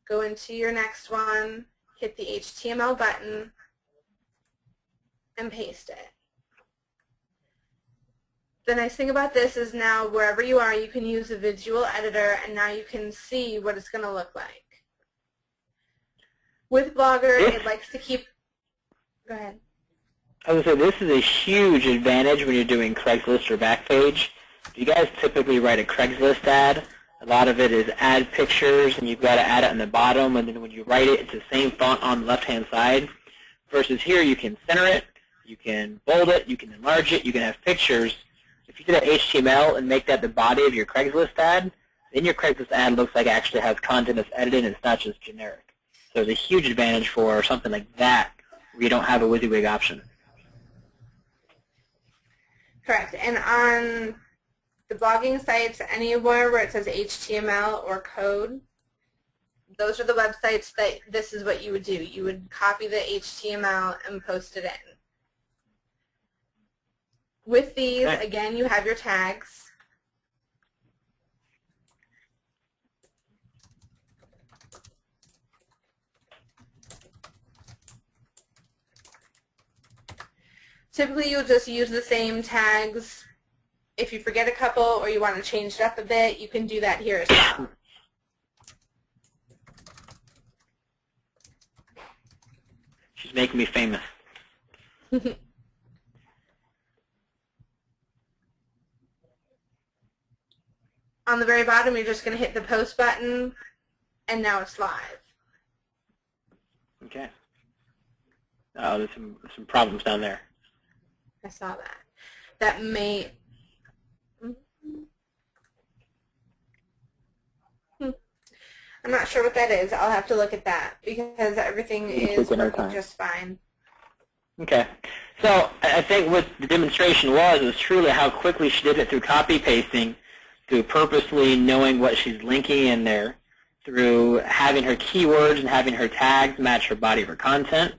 go into your next one, hit the HTML button, and paste it. The nice thing about this is now wherever you are, you can use a visual editor, and now you can see what it's going to look like. With Blogger, it likes to keep... Go ahead. I was going to say, this is a huge advantage when you're doing Craigslist or Backpage. You guys typically write a Craigslist ad. A lot of it is add pictures, and you've got to add it on the bottom, and then when you write it, it's the same font on the left-hand side. Versus here, you can center it, you can bold it, you can enlarge it, you can have pictures. If you do that HTML and make that the body of your Craigslist ad, then your Craigslist ad looks like it actually has content that's edited and it's not just generic. So there's a huge advantage for something like that where you don't have a WYSIWYG option. Correct. And on the blogging sites, anywhere where it says HTML or code, those are the websites that this is what you would do. You would copy the HTML and post it in. With these, again, you have your tags. Typically, you'll just use the same tags. If you forget a couple or you want to change it up a bit, you can do that here as well. She's making me famous. On the very bottom, you're just going to hit the post button, and now it's live. Okay. Oh, there's some problems down there. I saw that. That may... I'm not sure what that is. I'll have to look at that because everything is working just fine. Okay. So I think what the demonstration was truly how quickly she did it through copy pasting, through purposely knowing what she's linking in there. through having her keywords and having her tags match her body of her content,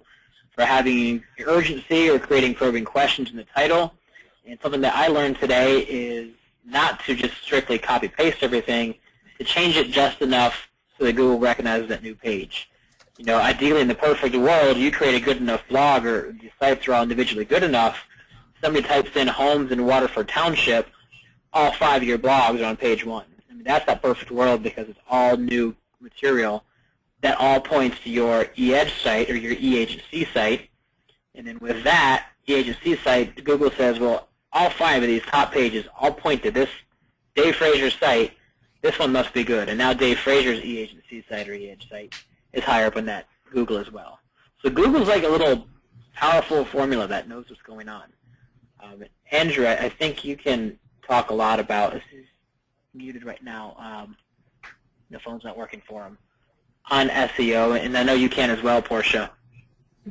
for having urgency or creating probing questions in the title. And something that I learned today is not to just strictly copy-paste everything, to change it just enough so that Google recognizes that new page. You know, ideally in the perfect world, you create a good enough blog, or the sites are all individually good enough. Somebody types in homes in Waterford Township, all 5 of your blogs are on page 1. I mean, that's that perfect world because it's all new material that all points to your e-edge site or your e-agency site. And then with that e-agency site, Google says, well, all 5 of these top pages all point to this Dave Fraser's site. This one must be good. And now Dave Fraser's e-agency site or e-edge site is higher up in that Google as well. So Google's like a little powerful formula that knows what's going on. Andrew, I think you can talk a lot about, this is muted right now, the phone's not working for him, on SEO, and I know you can as well, Portia.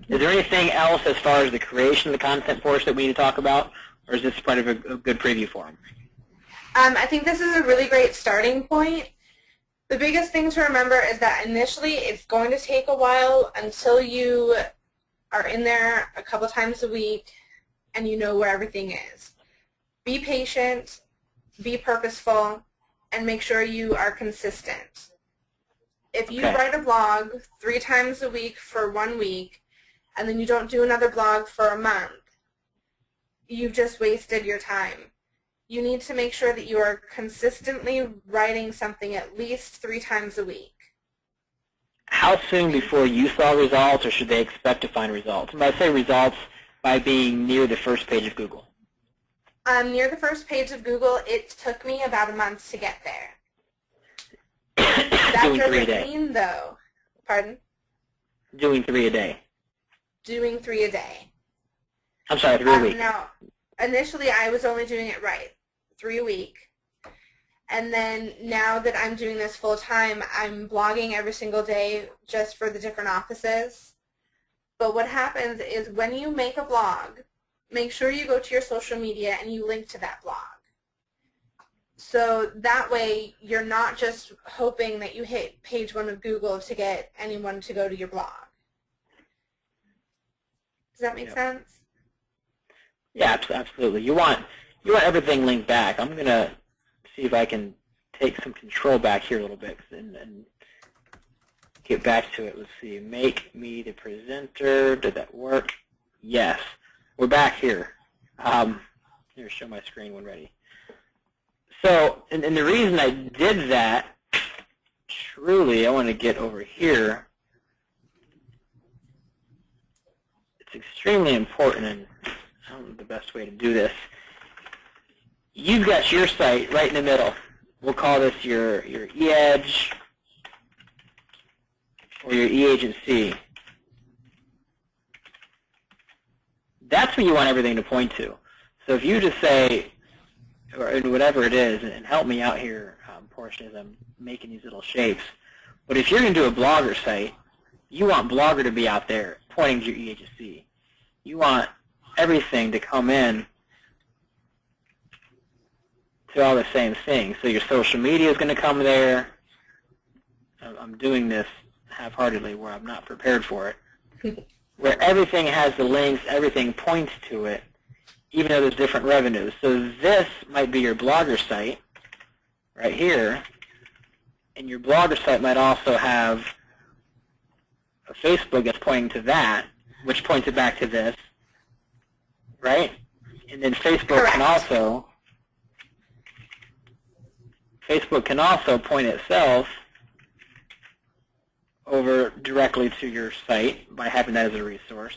Is there anything else as far as the creation of the content, Portia, that we need to talk about, or is this part of a good preview for him? I think this is a really great starting point. The biggest thing to remember is that initially it's going to take a while until you are in there a couple times a week and you know where everything is. Be patient, be purposeful, and make sure you are consistent. If you write a blog 3 times a week for 1 week and then you don't do another blog for a month, you've just wasted your time. You need to make sure that you are consistently writing something at least 3 times a week. How soon before you saw results, or should they expect to find results? And I say results by being near the first page of Google. Near the first page of Google, it took me about a month to get there. That Doing 3 a day. doesn't mean, though, pardon? Doing 3 a day. Doing 3 a day. I'm sorry, 3 a week. No, initially I was only doing it 3 a week. And then now that I'm doing this full time, I'm blogging every single day just for the different offices. But what happens is when you make a blog, make sure you go to your social media and you link to that blog. So that way you're not just hoping that you hit page 1 of Google to get anyone to go to your blog. Does that make sense? Yeah, absolutely. You want everything linked back. I'm going to see if I can take some control back here a little bit and get back to it. Let's see. Make me the presenter. Did that work? Yes. We're back here. Here, show my screen when ready. So, and the reason I did that, truly, I want to get over here. It's extremely important, and I don't know the best way to do this. You've got your site right in the middle. We'll call this your e-edge or your e-agency. That's where you want everything to point to. So if you just say, or whatever it is, and help me out here, Portia, as I'm making these little shapes. But if you're going to do a blogger site, you want blogger to be out there pointing to your e-agency. You want everything to come in to all the same thing. So your social media is going to come there. I'm doing this half-heartedly where I'm not prepared for it. Where everything has the links, everything points to it, even though there's different revenues. So this might be your blogger site right here, and your blogger site might also have a Facebook that's pointing to that, which points it back to this, right? And then Facebook can also point itself over directly to your site by having that as a resource.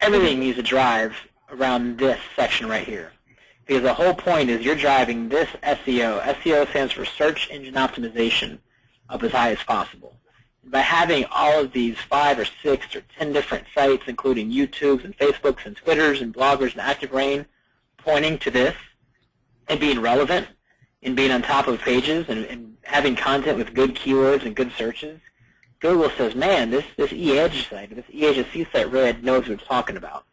Everything needs to drive around this section right here. Because the whole point is you're driving this SEO. SEO stands for Search Engine Optimization up as high as possible. And by having all of these 5 or 6 or 10 different sites, including YouTubes and Facebooks and Twitters and bloggers and ActiveRain, pointing to this and being relevant and being on top of pages and having content with good keywords and good searches, Google says, man, this e-edge site, this e-agency site really knows what it's talking about.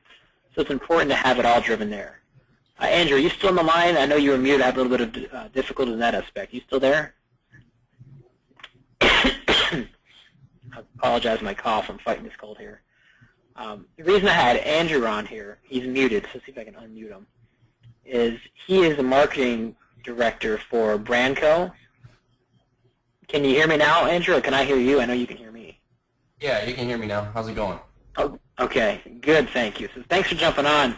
So it's important to have it all driven there. Andrew, are you still on the line? I know you were muted. I have a little bit of difficulty in that aspect. You still there? I apologize for my cough. I'm fighting this cold here. The reason I had Andrew on here, he's muted, so see if I can unmute him, is he is the marketing director for Brandco. Can you hear me now, Andrew, or can I hear you? I know you can hear me. Yeah, you can hear me now. How's it going? Oh, okay, good, thank you. So thanks for jumping on.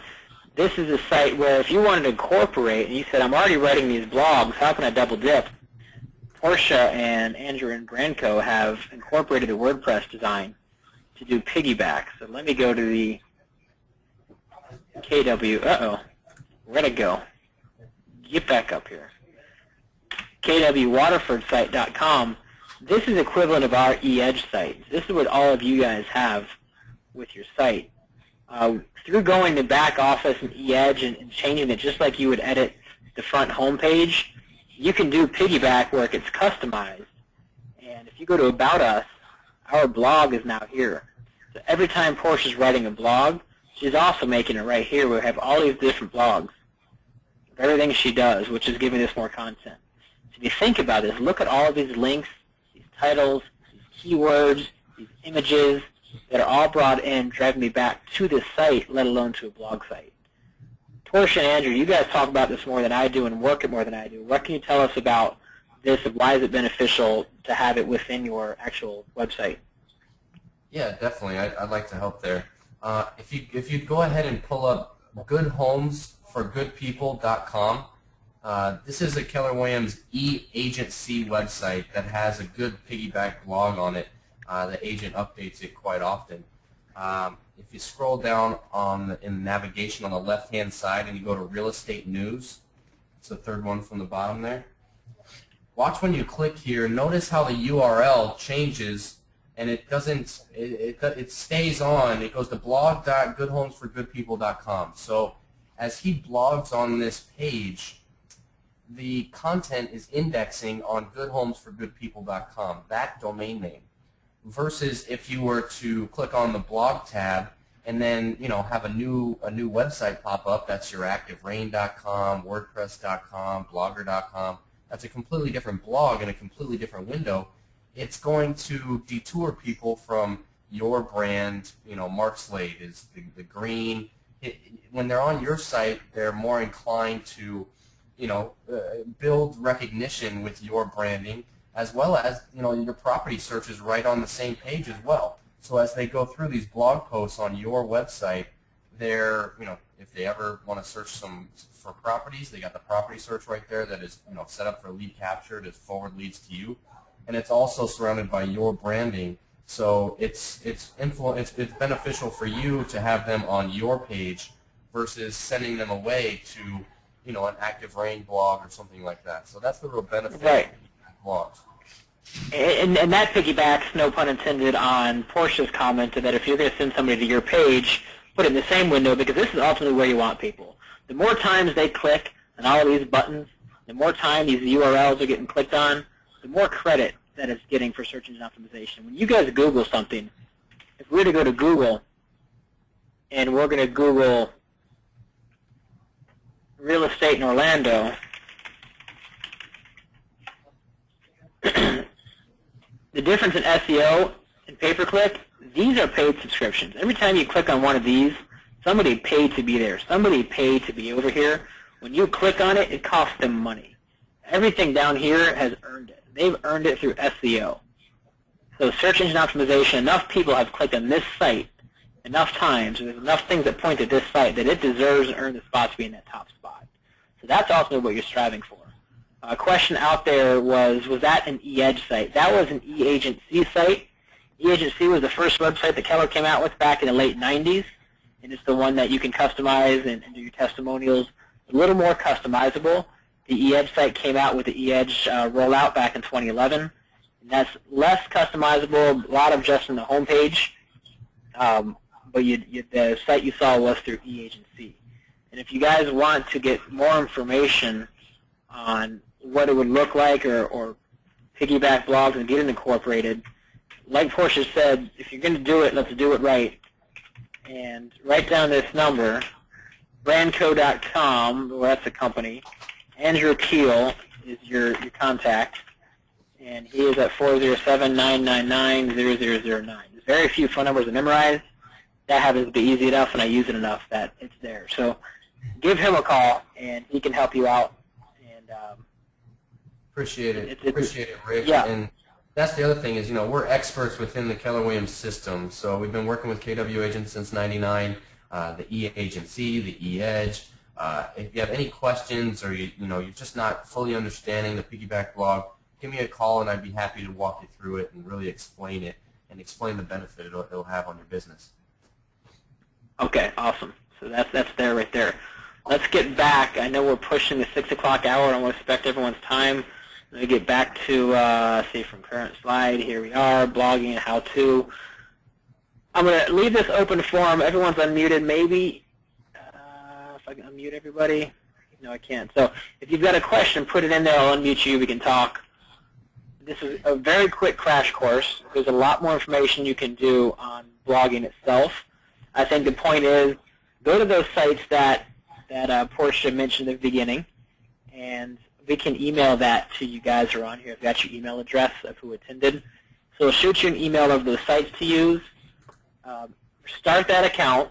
This is a site where if you wanted to incorporate, and you said, I'm already writing these blogs, how can I double dip? Portia and Andrew and Brandco have incorporated the WordPress design to do piggyback. So let me go to the KW. Where'd it go? Get back up here. KWWaterfordsite.com. This is equivalent of our eEdge site. This is what all of you guys have with your site. Through going to back office and eEdge and changing it just like you would edit the front home page, you can do piggyback where it gets customized. And if you go to About Us, our blog is now here. So every time Portia's writing a blog, she's also making it right here. We have all these different blogs of everything she does, which is giving us more content. So if you think about this, look at all of these links, these titles, these keywords, these images that are all brought in, driving me back to this site, let alone to a blog site. Portia and Andrew, you guys talk about this more than I do and work it more than I do. What can you tell us about this? Why is it beneficial to have it within your actual website? Yeah, definitely. I'd like to help there. If you go ahead and pull up goodhomesforgoodpeople.com, this is a Keller Williams e-agency website that has a good piggyback blog on it. The agent updates it quite often. If you scroll down in navigation on the left-hand side and you go to Real Estate News, it's the third one from the bottom there. Watch when you click here. Notice how the URL changes, and it doesn't. It stays on. It goes to blog.goodhomesforgoodpeople.com. So as he blogs on this page, the content is indexing on goodhomesforgoodpeople.com, that domain name. Versus if you were to click on the blog tab and then have a new website pop up, that's your activerain.com, wordpress.com, blogger.com. That's a completely different blog in a completely different window. It's going to detour people from your brand. Mark Slade is the green. When they're on your site, they're more inclined to build recognition with your branding, as well as your property search is right on the same page as well. So as they go through these blog posts on your website, they're if they ever want to search for properties, they got the property search right there that is set up for lead capture, to forward leads to you, and it's also surrounded by your branding. So it's beneficial for you to have them on your page versus sending them away to an Active Rain blog or something like that. So that's the real benefit. Right. Blogs. And that piggybacks, no pun intended, on Portia's comment that if you're going to send somebody to your page, put it in the same window, because this is ultimately where you want people. The more times they click on all of these buttons, the more time these URLs are getting clicked on, the more credit that it's getting for search engine optimization. When you guys Google something, if we were to go to Google and we're going to Google real estate in Orlando, the difference in SEO and pay-per-click, these are paid subscriptions. Every time you click on one of these, somebody paid to be there. Somebody paid to be over here. When you click on it, it costs them money. Everything down here has earned it. They've earned it through SEO. So search engine optimization, enough people have clicked on this site enough times, there's enough things that point to this site that it deserves and earns the spot to be in that top spot. So that's also what you're striving for. A question out there was that an eEdge site? That was an eAgency site. eAgency was the first website that Keller came out with back in the late 90s, and it's the one that you can customize and do your testimonials. A little more customizable. The eEdge site came out with the eEdge rollout back in 2011, and that's less customizable, a lot of just in the home page, but the site you saw was through eAgency. And if you guys want to get more information on what it would look like or piggyback blogs and get it incorporated, like Portia said, if you're going to do it, let's do it right. And write down this number, brandco.com, well, that's a company. Andrew Keel is your contact. and he is at 407-999-0009. There's very few phone numbers to memorize. That happens to be easy enough, and I use it enough that it's there. So give him a call, and he can help you out. And appreciate it, Rick. Yeah. And that's the other thing is, we're experts within the Keller Williams system. So we've been working with KW agents since '99, the e-agency, the e-edge. If you have any questions or you're just not fully understanding the piggyback blog, give me a call, and I'd be happy to walk you through it and really explain it and explain the benefit it'll have on your business. Okay, awesome. So that's there right there. Let's get back. I know we're pushing the 6 o'clock hour. I don't want to respect everyone's time. Let me get back to, see from current slide. Here we are, blogging and how to. I'm going to leave this open forum. Everyone's unmuted. Maybe if I can unmute everybody. No, I can't. So if you've got a question, put it in there. I'll unmute you. We can talk. This is a very quick crash course. There's a lot more information you can do on blogging itself. I think the point is go to those sites that Portia mentioned at the beginning, and we can email that to you guys who are on here. I've got your email address of who attended. So we'll shoot you an email of those sites to use. Start that account.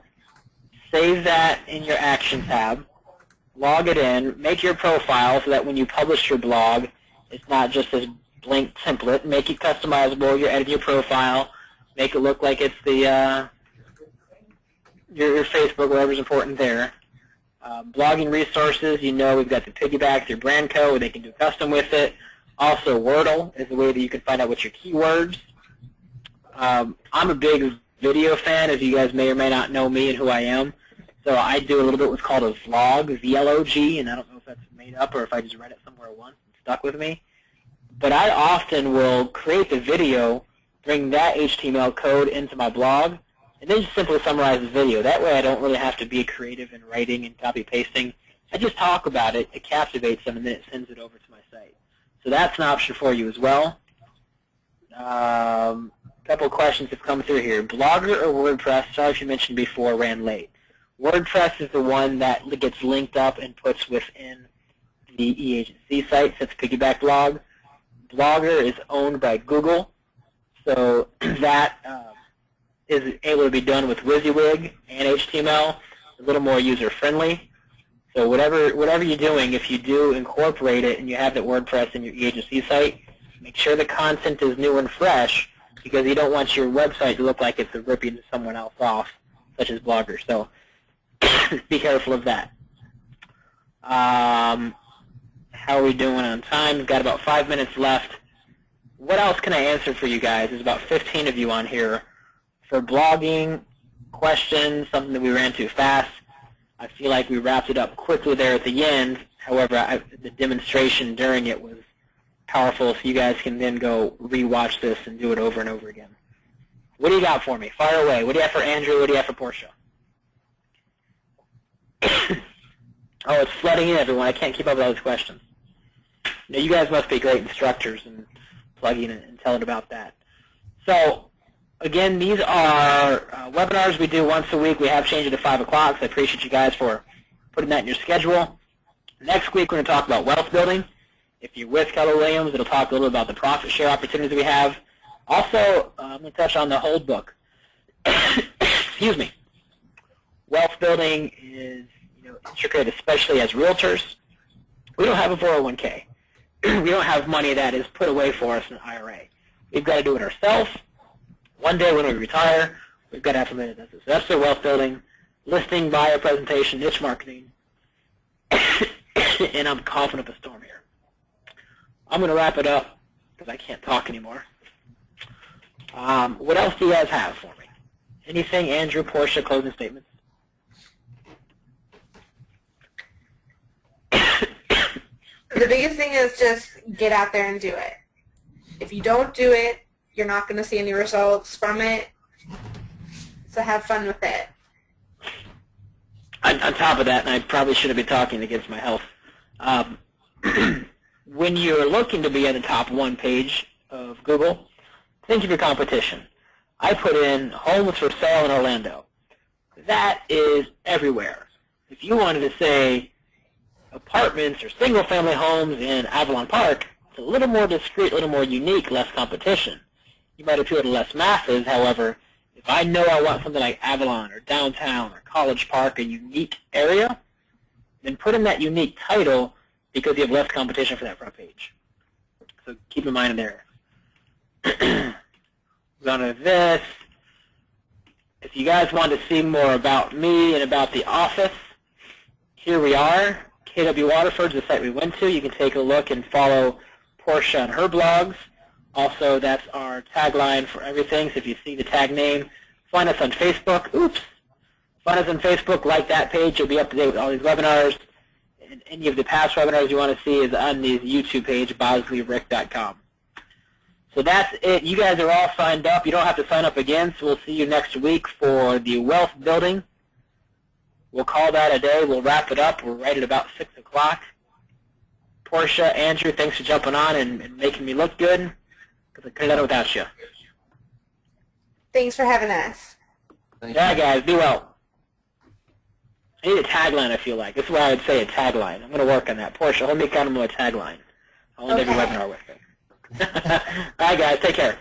Save that in your action tab. Log it in. Make your profile so that when you publish your blog, it's not just this blank template. Make it customizable. You're editing your profile. Make it look like it's the your Facebook, whatever's important there. Blogging resources, we've got the Piggyback, your brand code, they can do custom with it. Also, Wordle is the way that you can find out what your keywords. I'm a big video fan, as you guys may or may not know me and who I am. So I do a little bit what's called a vlog, V-L-O-G, and I don't know if that's made up or if I just read it somewhere once and stuck with me. But I often will create the video, bring that HTML code into my blog, and then just simply summarize the video. That way I don't really have to be creative in writing and copy-pasting. I just talk about it, it captivates them, and then it sends it over to my site. So that's an option for you as well. A couple of questions have come through here. Blogger or WordPress, sorry if you mentioned before, ran late. WordPress is the one that gets linked up and puts within the e-agency site, that's Piggyback Blog. Blogger is owned by Google, so that is able to be done with WYSIWYG and HTML, a little more user-friendly. So whatever you're doing, if you do incorporate it and you have that WordPress in your e-agency site, make sure the content is new and fresh, because you don't want your website to look like it's ripping someone else off, such as Blogger. So be careful of that. How are we doing on time? We've got about 5 minutes left. What else can I answer for you guys? There's about 15 of you on here. For blogging, questions, something that we ran too fast. I feel like we wrapped it up quickly there at the end. However, the demonstration during it was powerful, so you guys can then go rewatch this and do it over and over again. What do you got for me? Fire away. What do you have for Andrew? What do you have for Portia? Oh, it's flooding in, everyone. I can't keep up with all these questions. Now, you guys must be great instructors and plugging and telling about that. So, again, these are webinars we do once a week. We have changed it to 5 o'clock, so I appreciate you guys for putting that in your schedule. Next week, we're going to talk about wealth building. If you're with Keller Williams, it'll talk a little bit about the profit share opportunities we have. Also, I'm going to touch on the hold book. Excuse me. Wealth building is intricate, especially as realtors. We don't have a 401k. We don't have money that is put away for us in an IRA. We've got to do it ourselves. One day when we retire, we've got to have something that does this. So that's the wealth building, listing, buyer presentation, niche marketing, and I'm coughing up a storm here. I'm going to wrap it up because I can't talk anymore. What else do you guys have for me? Anything, Andrew, Portia, closing statements? The biggest thing is just get out there and do it. If you don't do it, you're not going to see any results from it. So have fun with it. On top of that, and I probably shouldn't be talking against my health, when you're looking to be on the top 1 page of Google, think of your competition. I put in homes for sale in Orlando. That is everywhere. If you wanted to say apartments or single-family homes in Avalon Park, It's a little more discreet, a little more unique, less competition. You might appeal to less masses. However, if I know I want something like Avalon or downtown or College Park, a unique area, then put in that unique title because you have less competition for that front page. So keep in mind there. Go on to this. If you guys want to see more about me and about the office, here we are. KW Waterford's the site we went to. You can take a look and follow Portia on her blogs. Also, that's our tagline for everything. So if you see the tag name, find us on Facebook. Oops. Find us on Facebook. Like that page. You'll be up to date with all these webinars. And any of the past webinars you want to see is on the YouTube page, bosleyrick.com. So that's it. You guys are all signed up. You don't have to sign up again, so we'll see you next week for the wealth building. We'll call that a day. We'll wrap it up. We're right at about 6 o'clock. Portia, Andrew, thanks for jumping on and making me look good, because I couldn't have done it without you. Thanks for having us. Yeah, guys, be well. I need a tagline, I feel like. This is why I would say a tagline. I'm going to work on that. Portia, hold me accountable to a tagline. I'll end every webinar with it. All right, guys, take care.